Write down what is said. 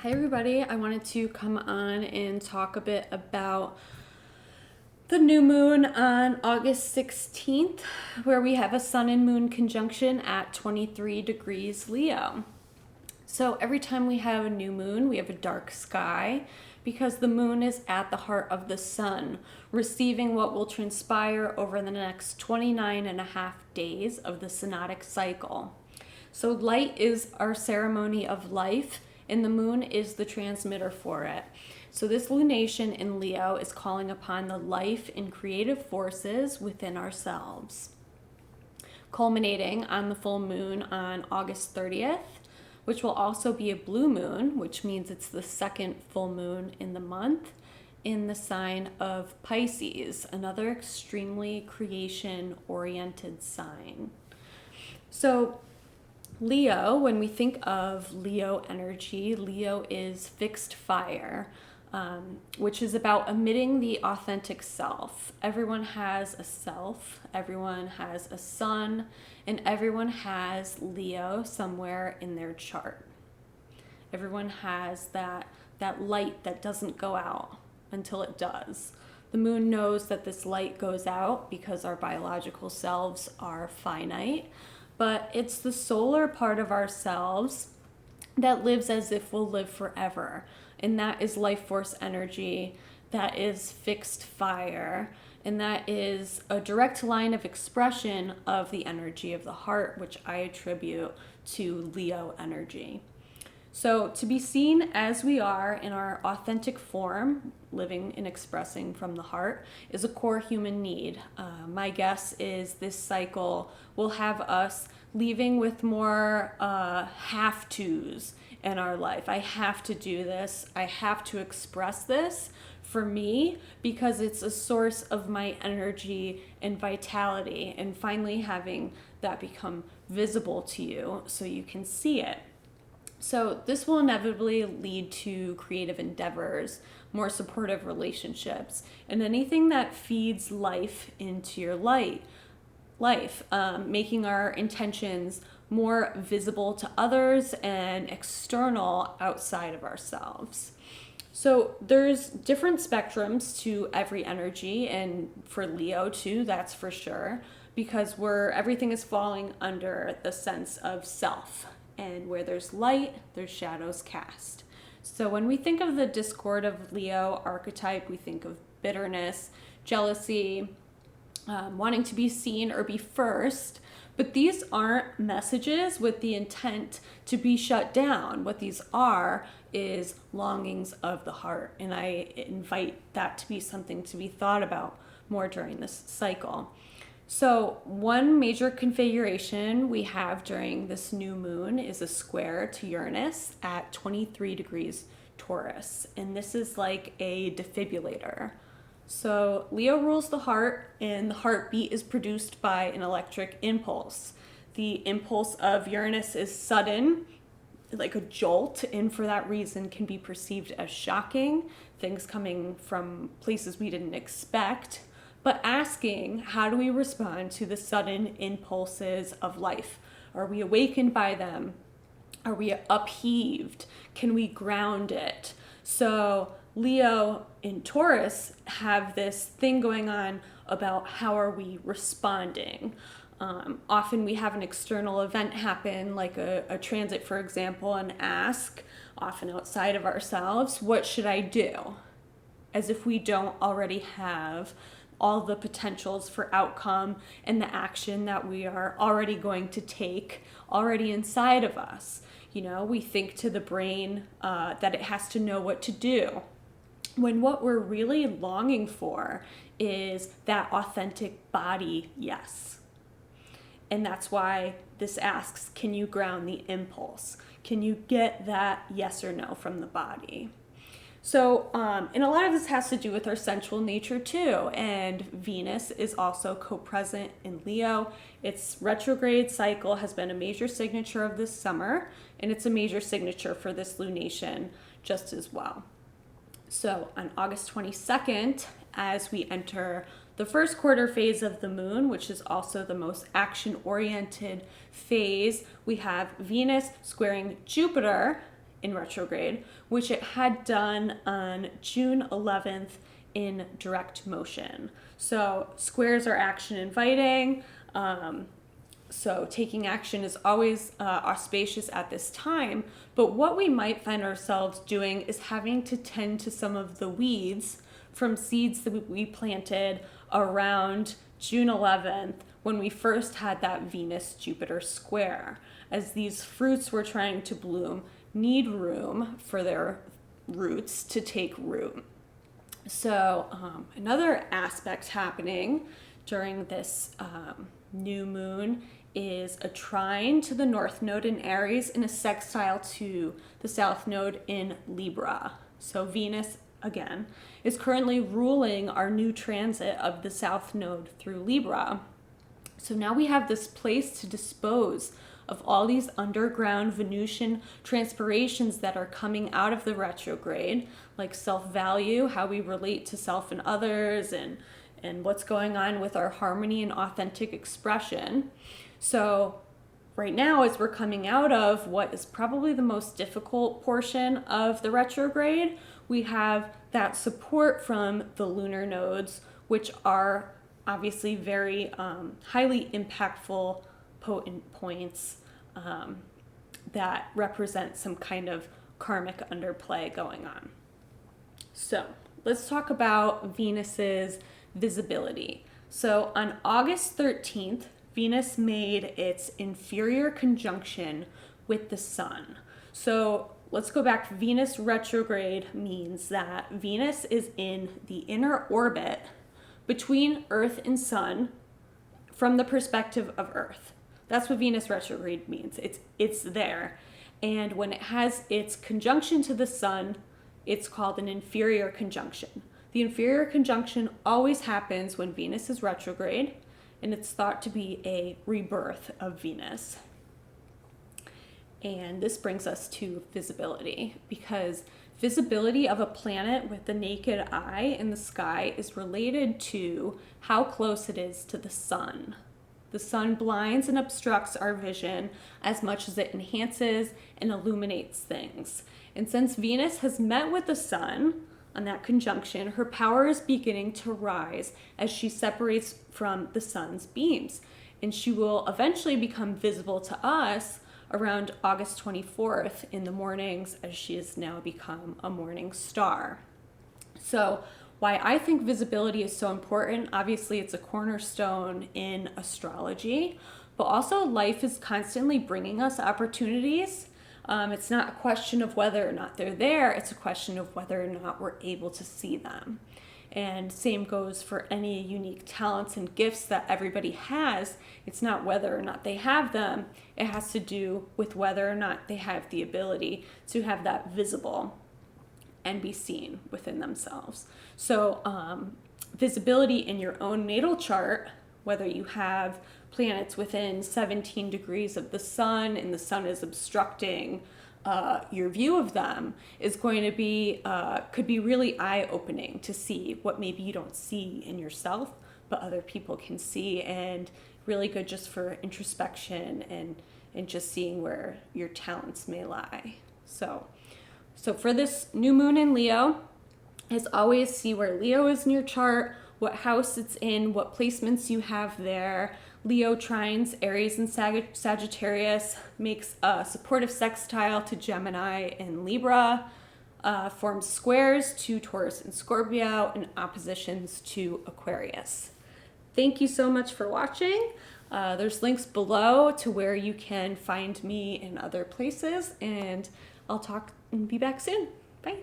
Hi everybody, I wanted to come on and talk a bit about the new moon on August 16th, where we have a sun and moon conjunction at 23 degrees Leo. So every time we have a new moon, we have a dark sky because the moon is at the heart of the sun, receiving what will transpire over the next 29 and a half days of the synodic cycle. So light is our ceremony of life, and the moon is the transmitter for it. So this lunation in Leo is calling upon the life and creative forces within ourselves, culminating on the full moon on August 30th, which will also be a blue moon, which means it's the second full moon in the month, in the sign of Pisces, another extremely creation-oriented sign. So Leo, when we think of Leo energy, Leo is fixed fire, which is about emitting the authentic self. Everyone has a self, everyone has a sun, and everyone has Leo somewhere in their chart. Everyone has that light that doesn't go out until it does. The moon knows that this light goes out because our biological selves are finite, but it's the solar part of ourselves that lives as if we'll live forever. And that is life force energy, that is fixed fire, and that is a direct line of expression of the energy of the heart, which I attribute to Leo energy. So to be seen as we are in our authentic form, living and expressing from the heart, is a core human need. My guess is this cycle will have us leaving with more have-tos in our life. I have to do this. I have to express this for me because it's a source of my energy and vitality, and finally having that become visible to you so you can see it. So this will inevitably lead to creative endeavors, more supportive relationships, and anything that feeds life into your life, making our intentions more visible to others and external outside of ourselves. So there's different spectrums to every energy, and for Leo too, that's for sure, because everything is falling under the sense of self. And where there's light, there's shadows cast. So when we think of the discord of Leo archetype, we think of bitterness, jealousy, wanting to be seen or be first. But these aren't messages with the intent to be shut down. What these are is longings of the heart. And I invite that to be something to be thought about more during this cycle. So one major configuration we have during this new moon is a square to Uranus at 23 degrees Taurus. And this is like a defibrillator. So Leo rules the heart, and the heartbeat is produced by an electric impulse. The impulse of Uranus is sudden, like a jolt, and for that reason can be perceived as shocking, things coming from places we didn't expect. But asking, how do we respond to the sudden impulses of life? Are we awakened by them? Are we upheaved? Can we ground it? So Leo and Taurus have this thing going on about how are we responding. Often we have an external event happen, like a transit, for example, and ask, often outside of ourselves, what should I do? As if we don't already have all the potentials for outcome and the action that we are already going to take already inside of us. You know, we think to the brain that it has to know what to do, when what we're really longing for is that authentic body yes. And that's why this asks, can you ground the impulse? Can you get that yes or no from the body? So, and a lot of this has to do with our sensual nature too. And Venus is also co-present in Leo. Its retrograde cycle has been a major signature of this summer, and it's a major signature for this lunation just as well. So on August 22nd, as we enter the first quarter phase of the moon, which is also the most action-oriented phase, we have Venus squaring Jupiter in retrograde, which it had done on June 11th in direct motion. So squares are action inviting. So taking action is always auspicious at this time. But what we might find ourselves doing is having to tend to some of the weeds from seeds that we planted around June 11th when we first had that Venus-Jupiter square. As these fruits were trying to bloom, need room for their roots to take root. So another aspect happening during this new moon is a trine to the north node in Aries and a sextile to the south node in Libra. So Venus, again, is currently ruling our new transit of the south node through Libra. So now we have this place to dispose of all these underground Venusian transpirations that are coming out of the retrograde, like self-value, how we relate to self and others, and what's going on with our harmony and authentic expression. So right now, as we're coming out of what is probably the most difficult portion of the retrograde, we have that support from the lunar nodes, which are obviously very highly impactful, potent points that represent some kind of karmic underplay going on. So let's talk about Venus's visibility. So on August 13th, Venus made its inferior conjunction with the sun. So let's go back. Venus retrograde means that Venus is in the inner orbit between Earth and Sun from the perspective of Earth. That's what Venus retrograde means. It's there. And when it has its conjunction to the sun, it's called an inferior conjunction. The inferior conjunction always happens when Venus is retrograde, and it's thought to be a rebirth of Venus. And this brings us to visibility, because visibility of a planet with the naked eye in the sky is related to how close it is to the sun. The sun blinds and obstructs our vision as much as it enhances and illuminates things. And since Venus has met with the sun on that conjunction, her power is beginning to rise as she separates from the sun's beams. And she will eventually become visible to us around August 24th in the mornings, as she has now become a morning star. So why I think visibility is so important, obviously it's a cornerstone in astrology, but also life is constantly bringing us opportunities. It's not a question of whether or not they're there, it's a question of whether or not we're able to see them. And same goes for any unique talents and gifts that everybody has. It's not whether or not they have them, it has to do with whether or not they have the ability to have that visible and be seen within themselves. So visibility in your own natal chart, whether you have planets within 17 degrees of the sun and the sun is obstructing your view of them, is going to be, could be really eye-opening to see what maybe you don't see in yourself, but other people can see, and really good just for introspection and just seeing where your talents may lie. So for this new moon in Leo, as always, see where Leo is in your chart, what house it's in, what placements you have there. Leo trines Aries and Sagittarius, makes a supportive sextile to Gemini and Libra, forms squares to Taurus and Scorpio, and oppositions to Aquarius. Thank you so much for watching. There's links below to where you can find me in other places, and I'll talk and be back soon. Bye.